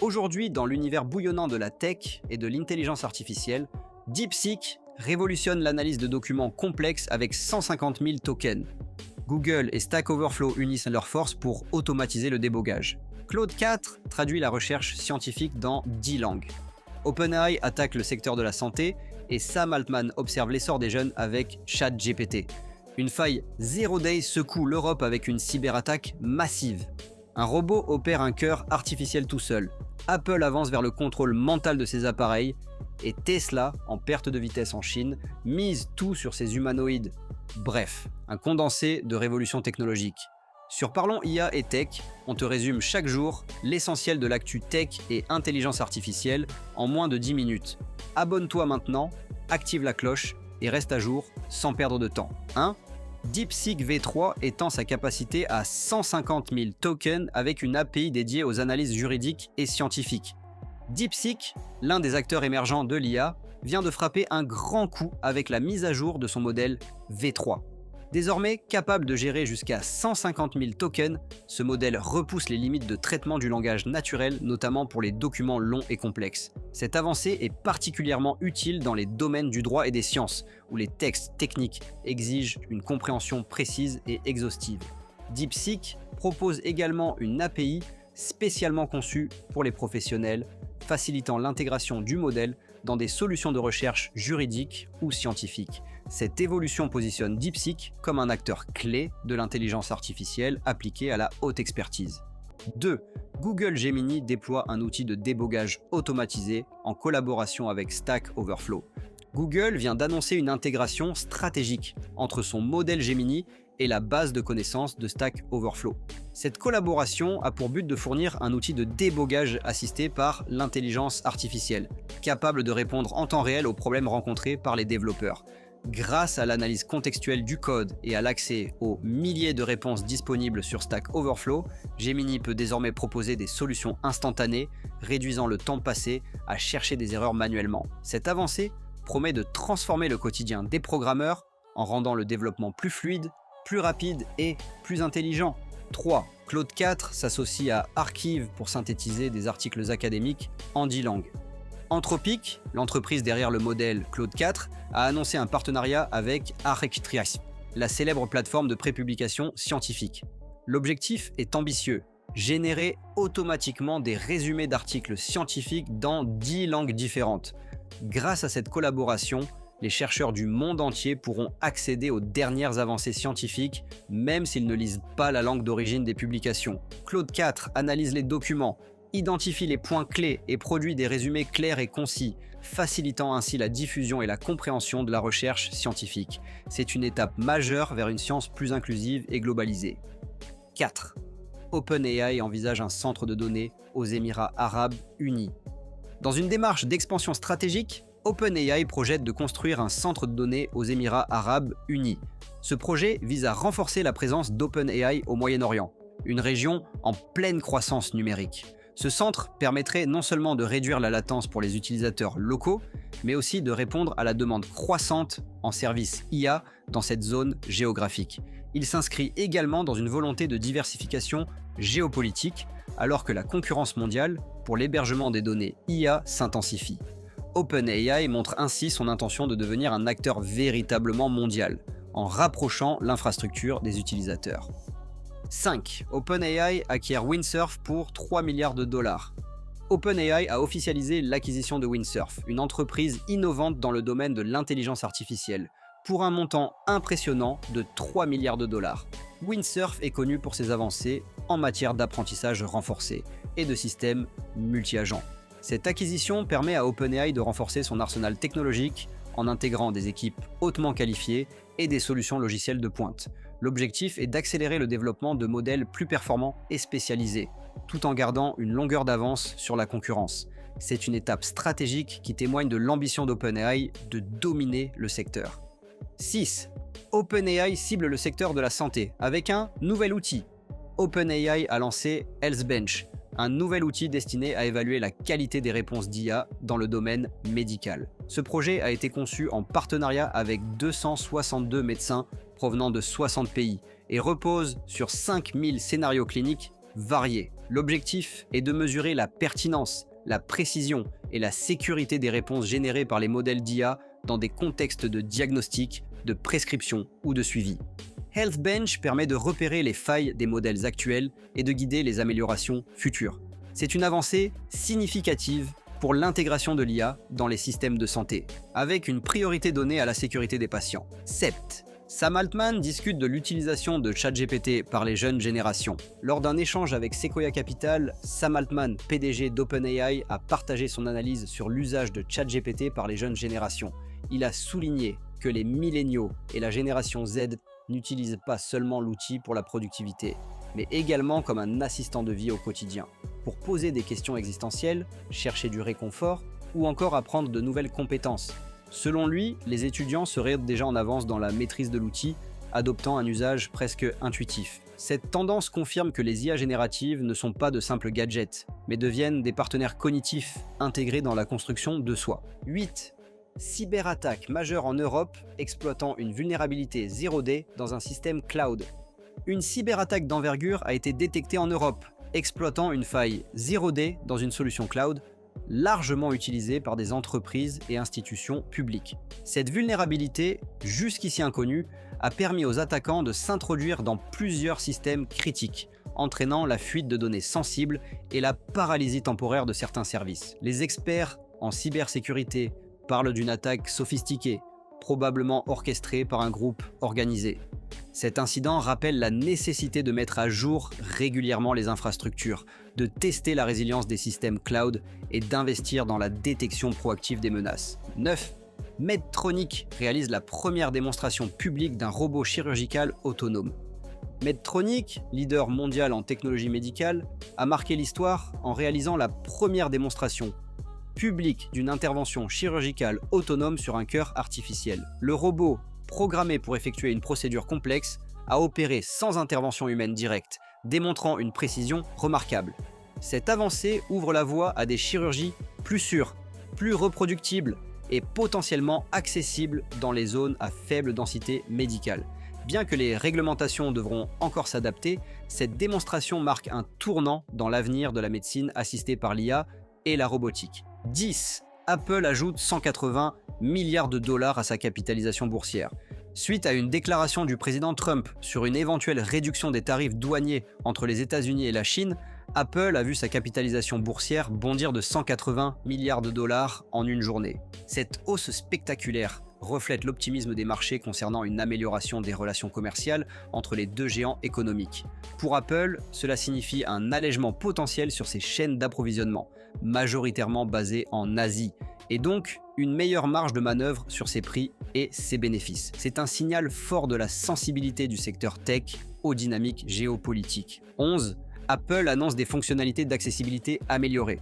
Aujourd'hui, dans l'univers bouillonnant de la tech et de l'intelligence artificielle, DeepSeek révolutionne l'analyse de documents complexes avec 150 000 tokens. Google et Stack Overflow unissent leurs forces pour automatiser le débogage. Claude 4 traduit la recherche scientifique dans 10 langues. OpenAI attaque le secteur de la santé et Sam Altman observe l'essor des jeunes avec ChatGPT. Une faille Zero Day secoue l'Europe avec une cyberattaque massive. Un robot opère un cœur artificiel tout seul. Apple avance vers le contrôle mental de ses appareils et Tesla, en perte de vitesse en Chine, mise tout sur ses humanoïdes. Bref, un condensé de révolution technologique. Sur Parlons IA et Tech, on te résume chaque jour l'essentiel de l'actu tech et intelligence artificielle en moins de 10 minutes. Abonne-toi maintenant, active la cloche et reste à jour sans perdre de temps. 1. DeepSeek V3 étend sa capacité à 150 000 tokens avec une API dédiée aux analyses juridiques et scientifiques. DeepSeek, l'un des acteurs émergents de l'IA, vient de frapper un grand coup avec la mise à jour de son modèle V3. Désormais capable de gérer jusqu'à 150 000 tokens, ce modèle repousse les limites de traitement du langage naturel, notamment pour les documents longs et complexes. Cette avancée est particulièrement utile dans les domaines du droit et des sciences, où les textes techniques exigent une compréhension précise et exhaustive. DeepSeek propose également une API spécialement conçue pour les professionnels, facilitant l'intégration du modèle dans des solutions de recherche juridiques ou scientifiques. Cette évolution positionne DeepSeek comme un acteur clé de l'intelligence artificielle appliquée à la haute expertise. 2. Google Gemini déploie un outil de débogage automatisé en collaboration avec Stack Overflow. Google vient d'annoncer une intégration stratégique entre son modèle Gemini et la base de connaissances de Stack Overflow. Cette collaboration a pour but de fournir un outil de débogage assisté par l'intelligence artificielle, capable de répondre en temps réel aux problèmes rencontrés par les développeurs. Grâce à l'analyse contextuelle du code et à l'accès aux milliers de réponses disponibles sur Stack Overflow, Gemini peut désormais proposer des solutions instantanées, réduisant le temps passé à chercher des erreurs manuellement. Cette avancée promet de transformer le quotidien des programmeurs en rendant le développement plus fluide, plus rapide et plus intelligent. 3. Claude 4 s'associe à Archive pour synthétiser des articles académiques en 10 langues. Anthropic, l'entreprise derrière le modèle Claude 4, a annoncé un partenariat avec Arctrias, la célèbre plateforme de prépublication scientifique. L'objectif est ambitieux, générer automatiquement des résumés d'articles scientifiques dans 10 langues différentes. Grâce à cette collaboration, les chercheurs du monde entier pourront accéder aux dernières avancées scientifiques, même s'ils ne lisent pas la langue d'origine des publications. Claude 4 analyse les documents, identifie les points clés et produit des résumés clairs et concis, facilitant ainsi la diffusion et la compréhension de la recherche scientifique. C'est une étape majeure vers une science plus inclusive et globalisée. 4. OpenAI envisage un centre de données aux Émirats arabes unis. Dans une démarche d'expansion stratégique, OpenAI projette de construire un centre de données aux Émirats arabes unis. Ce projet vise à renforcer la présence d'OpenAI au Moyen-Orient, une région en pleine croissance numérique. Ce centre permettrait non seulement de réduire la latence pour les utilisateurs locaux, mais aussi de répondre à la demande croissante en services IA dans cette zone géographique. Il s'inscrit également dans une volonté de diversification géopolitique, alors que la concurrence mondiale pour l'hébergement des données IA s'intensifie. OpenAI montre ainsi son intention de devenir un acteur véritablement mondial, en rapprochant l'infrastructure des utilisateurs. 5. OpenAI acquiert Windsurf pour 3 milliards de dollars. OpenAI a officialisé l'acquisition de Windsurf, une entreprise innovante dans le domaine de l'intelligence artificielle, pour un montant impressionnant de 3 milliards de dollars. Windsurf est connu pour ses avancées en matière d'apprentissage renforcé et de systèmes multi-agents. Cette acquisition permet à OpenAI de renforcer son arsenal technologique en intégrant des équipes hautement qualifiées et des solutions logicielles de pointe. L'objectif est d'accélérer le développement de modèles plus performants et spécialisés, tout en gardant une longueur d'avance sur la concurrence. C'est une étape stratégique qui témoigne de l'ambition d'OpenAI de dominer le secteur. 6. OpenAI cible le secteur de la santé avec un nouvel outil. OpenAI a lancé HealthBench, un nouvel outil destiné à évaluer la qualité des réponses d'IA dans le domaine médical. Ce projet a été conçu en partenariat avec 262 médecins provenant de 60 pays et repose sur 5000 scénarios cliniques variés. L'objectif est de mesurer la pertinence, la précision et la sécurité des réponses générées par les modèles d'IA dans des contextes de diagnostic, de prescription ou de suivi. HealthBench permet de repérer les failles des modèles actuels et de guider les améliorations futures. C'est une avancée significative pour l'intégration de l'IA dans les systèmes de santé, avec une priorité donnée à la sécurité des patients. Sept. Sam Altman discute de l'utilisation de ChatGPT par les jeunes générations. Lors d'un échange avec Sequoia Capital, Sam Altman, PDG d'OpenAI, a partagé son analyse sur l'usage de ChatGPT par les jeunes générations. Il a souligné que les milléniaux et la génération Z n'utilisent pas seulement l'outil pour la productivité, mais également comme un assistant de vie au quotidien, pour poser des questions existentielles, chercher du réconfort ou encore apprendre de nouvelles compétences. Selon lui, les étudiants seraient déjà en avance dans la maîtrise de l'outil, adoptant un usage presque intuitif. Cette tendance confirme que les IA génératives ne sont pas de simples gadgets, mais deviennent des partenaires cognitifs intégrés dans la construction de soi. 8. Cyberattaque majeure en Europe exploitant une vulnérabilité 0D dans un système cloud. Une cyberattaque d'envergure a été détectée en Europe, exploitant une faille 0D dans une solution cloud largement utilisée par des entreprises et institutions publiques. Cette vulnérabilité, jusqu'ici inconnue, a permis aux attaquants de s'introduire dans plusieurs systèmes critiques, entraînant la fuite de données sensibles et la paralysie temporaire de certains services. Les experts en cybersécurité parlent d'une attaque sophistiquée, probablement orchestrée par un groupe organisé. Cet incident rappelle la nécessité de mettre à jour régulièrement les infrastructures, de tester la résilience des systèmes cloud et d'investir dans la détection proactive des menaces. 9. Medtronic réalise la première démonstration publique d'un robot chirurgical autonome. Medtronic, leader mondial en technologie médicale, a marqué l'histoire en réalisant la première démonstration publique d'une intervention chirurgicale autonome sur un cœur artificiel. Le robot, programmé pour effectuer une procédure complexe, a opéré sans intervention humaine directe, démontrant une précision remarquable. Cette avancée ouvre la voie à des chirurgies plus sûres, plus reproductibles et potentiellement accessibles dans les zones à faible densité médicale. Bien que les réglementations devront encore s'adapter, cette démonstration marque un tournant dans l'avenir de la médecine assistée par l'IA et la robotique. 10. Apple ajoute 180 milliards de dollars à sa capitalisation boursière. Suite à une déclaration du président Trump sur une éventuelle réduction des tarifs douaniers entre les États-Unis et la Chine, Apple a vu sa capitalisation boursière bondir de 180 milliards de dollars en une journée. Cette hausse spectaculaire reflète l'optimisme des marchés concernant une amélioration des relations commerciales entre les deux géants économiques. Pour Apple, cela signifie un allègement potentiel sur ses chaînes d'approvisionnement, majoritairement basées en Asie, et donc une meilleure marge de manœuvre sur ses prix et ses bénéfices. C'est un signal fort de la sensibilité du secteur tech aux dynamiques géopolitiques. 11. Apple annonce des fonctionnalités d'accessibilité améliorées.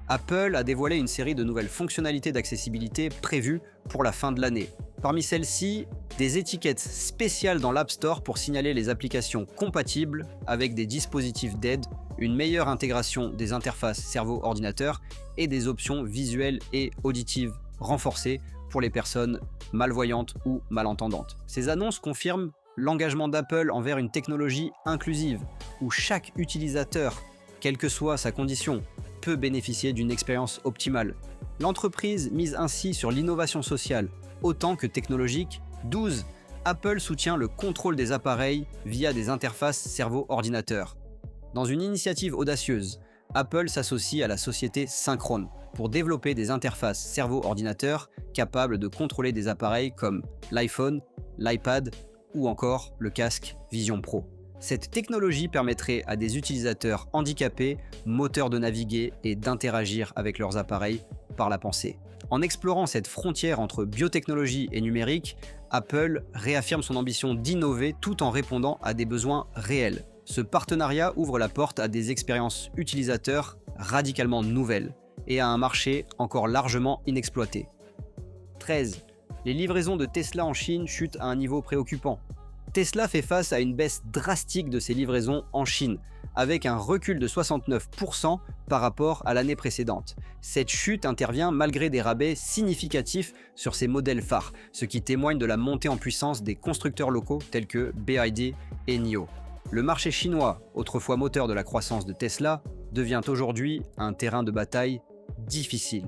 Apple a dévoilé une série de nouvelles fonctionnalités d'accessibilité prévues pour la fin de l'année. Parmi celles-ci, des étiquettes spéciales dans l'App Store pour signaler les applications compatibles avec des dispositifs d'aide, une meilleure intégration des interfaces cerveau-ordinateur et des options visuelles et auditives renforcées pour les personnes malvoyantes ou malentendantes. Ces annonces confirment l'engagement d'Apple envers une technologie inclusive, où chaque utilisateur, quelle que soit sa condition, peut bénéficier d'une expérience optimale. L'entreprise mise ainsi sur l'innovation sociale, autant que technologique. 12. Apple soutient le contrôle des appareils via des interfaces cerveau-ordinateur. Dans une initiative audacieuse, Apple s'associe à la société Synchrone pour développer des interfaces cerveau-ordinateur capables de contrôler des appareils comme l'iPhone, l'iPad ou encore le casque Vision Pro. Cette technologie permettrait à des utilisateurs handicapés, moteurs de naviguer et d'interagir avec leurs appareils par la pensée. En explorant cette frontière entre biotechnologie et numérique, Apple réaffirme son ambition d'innover tout en répondant à des besoins réels. Ce partenariat ouvre la porte à des expériences utilisateurs radicalement nouvelles et à un marché encore largement inexploité. 13. Les livraisons de Tesla en Chine chutent à un niveau préoccupant. Tesla fait face à une baisse drastique de ses livraisons en Chine, avec un recul de 69% par rapport à l'année précédente. Cette chute intervient malgré des rabais significatifs sur ses modèles phares, ce qui témoigne de la montée en puissance des constructeurs locaux tels que BYD et NIO. Le marché chinois, autrefois moteur de la croissance de Tesla, devient aujourd'hui un terrain de bataille difficile.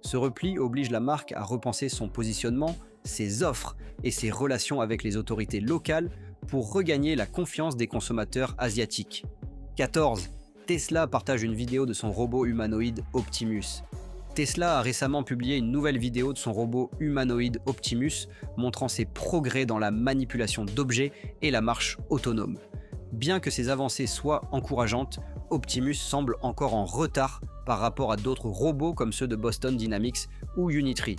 Ce repli oblige la marque à repenser son positionnement, ses offres et ses relations avec les autorités locales pour regagner la confiance des consommateurs asiatiques. 14. Tesla partage une vidéo de son robot humanoïde Optimus. Tesla a récemment publié une nouvelle vidéo de son robot humanoïde Optimus montrant ses progrès dans la manipulation d'objets et la marche autonome. Bien que ces avancées soient encourageantes, Optimus semble encore en retard par rapport à d'autres robots comme ceux de Boston Dynamics ou Unitree.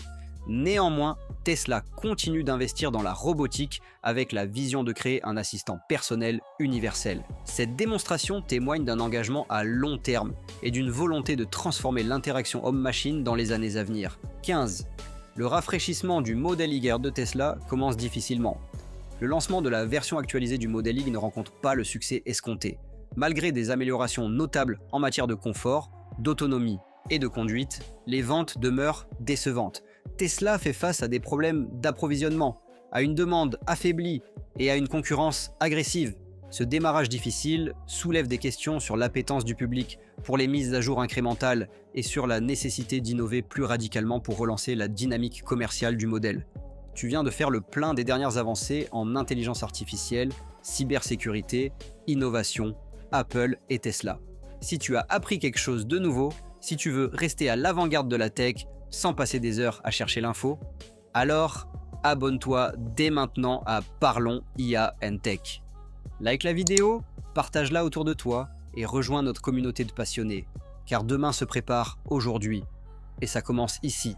Néanmoins, Tesla continue d'investir dans la robotique avec la vision de créer un assistant personnel universel. Cette démonstration témoigne d'un engagement à long terme et d'une volonté de transformer l'interaction homme-machine dans les années à venir. 15. Le rafraîchissement du Model Y de Tesla commence difficilement. Le lancement de la version actualisée du Model Y ne rencontre pas le succès escompté. Malgré des améliorations notables en matière de confort, d'autonomie et de conduite, les ventes demeurent décevantes. Tesla fait face à des problèmes d'approvisionnement, à une demande affaiblie et à une concurrence agressive. Ce démarrage difficile soulève des questions sur l'appétence du public pour les mises à jour incrémentales et sur la nécessité d'innover plus radicalement pour relancer la dynamique commerciale du modèle. Tu viens de faire le plein des dernières avancées en intelligence artificielle, cybersécurité, innovation, Apple et Tesla. Si tu as appris quelque chose de nouveau, si tu veux rester à l'avant-garde de la tech sans passer des heures à chercher l'info, alors abonne-toi dès maintenant à Parlons IA and Tech. Like la vidéo, partage-la autour de toi et rejoins notre communauté de passionnés, car demain se prépare aujourd'hui et ça commence ici,